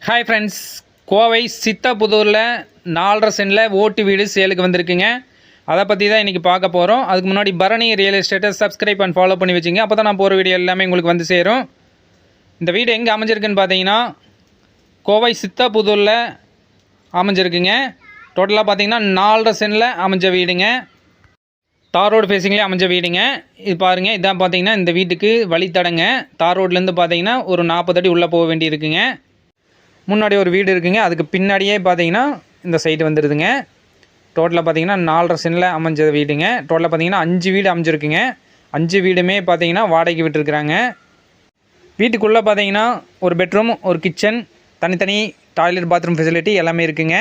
Hi friends, Kovai சித்தாபுதூரில் 4.5 சென்டில் ஓட்டு வீடு சேலுக்கு வந்திருக்குங்க. அதை பற்றி தான் இன்றைக்கி பார்க்க போகிறோம். அதுக்கு முன்னாடி பரணி ரியல் எஸ்டேட்டை சப்ஸ்கிரைப் அண்ட் ஃபாலோ பண்ணி வச்சுங்க. அப்போ தான் நான் போகிற வீடியோ எல்லாமே உங்களுக்கு வந்து சேரும். இந்த வீடு எங்கே அமைஞ்சிருக்குன்னு பார்த்தீங்கன்னா கோவை சித்தாபுதூரில் அமைஞ்சிருக்குங்க. டோட்டலாக பார்த்தீங்கன்னா 4.5 சென்டில் அமைஞ்ச வீடுங்க. தார் ரோடு ஃபேஸிங்லேயே அமைஞ்ச வீடுங்க. இது பாருங்கள், இதான் பார்த்தீங்கன்னா இந்த வீட்டுக்கு வழித்தடங்க. தார் ரோட்லேருந்து பார்த்தீங்கன்னா ஒரு 40 அடி உள்ளே போக வேண்டி இருக்குங்க. முன்னாடி ஒரு வீடு இருக்குங்க. அதுக்கு பின்னாடியே பார்த்தீங்கன்னா இந்த சைடு வந்துடுதுங்க. டோட்டலாக பார்த்தீங்கன்னா 4.5 சென்டில் அமைஞ்ச வீடுங்க. டோட்டலாக பார்த்தீங்கன்னா 5 வீடு அமைஞ்சிருக்குங்க. 5 வீடுமே பார்த்தீங்கன்னா வாடகைக்கு விட்டுருக்குறாங்க. வீட்டுக்குள்ளே பார்த்தீங்கன்னா ஒரு பெட்ரூம், ஒரு கிச்சன், தனித்தனி டாய்லெட், பாத்ரூம் ஃபெசிலிட்டி எல்லாமே இருக்குங்க.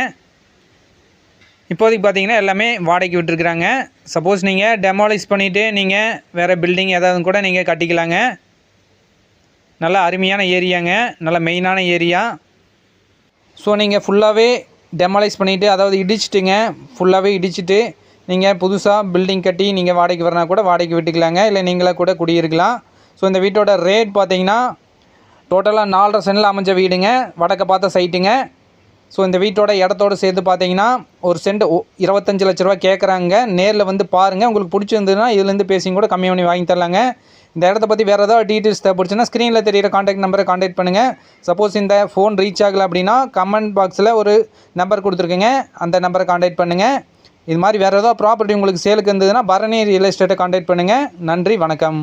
இப்போதைக்கு பார்த்தீங்கன்னா எல்லாமே வாடகைக்கு விட்டுருக்குறாங்க. சப்போஸ் நீங்கள் டெமாலிஷ் பண்ணிவிட்டு நீங்கள் வேறு பில்டிங் ஏதாவது கூட நீங்கள் கட்டிக்கலாங்க. நல்லா அருமையான ஏரியாங்க, நல்ல மெயினான ஏரியா. ஸோ நீங்கள் ஃபுல்லாகவே டெமாலிஷ் பண்ணிவிட்டு, அதாவது இடிச்சிட்டுங்க, ஃபுல்லாகவே இடிச்சிட்டு நீங்கள் புதுசாக பில்டிங் கட்டி நீங்கள் வாடகைக்கு வரனா கூட வாடகைக்கு விட்டுக்கலாங்க. இல்லை நீங்களாக கூட குடியிருக்கலாம். ஸோ இந்த வீட்டோட ரேட் பார்த்தீங்கன்னா டோட்டலாக 4.5 சென்டில் அமைஞ்ச வீடுங்க. வடக்க பார்த்த சைட்டுங்க. ஸோ இந்த வீட்டோட இடத்தோடு சேர்த்து பார்த்தீங்கன்னா ஒரு சென்ட் 25 லட்ச ரூபா கேட்குறாங்க. நேரில் வந்து பாருங்கள். உங்களுக்கு பிடிச்சிருந்ததுன்னா இதுலேருந்து பேசிங்க கூட கம்மி பண்ணி வாங்கி தரலாங்க. இந்த இடத்த பற்றி வேறு ஏதாவது டீட்டெயில்ஸ் தேவைப்படுச்சுன்னா ஸ்க்ரீனில் தெரியிற காண்டாக்ட் நம்பரை காண்டாக்ட் பண்ணுங்கள். சப்போஸ் இந்த ஃபோன் ரீச் ஆகலை அப்படின்னா கமெண்ட் பாக்ஸில் ஒரு நம்பர் கொடுத்துருக்குங்க. அந்த நம்பரை காண்டாக்ட் பண்ணுங்கள். இது மாதிரி வேறு ஏதாவது ப்ராப்பர்ட்டி உங்களுக்கு சேலுக்கு இருந்ததுன்னா பரணி ரியல் எஸ்டேட்டை காண்டாக்ட் பண்ணுங்கள். நன்றி, வணக்கம்.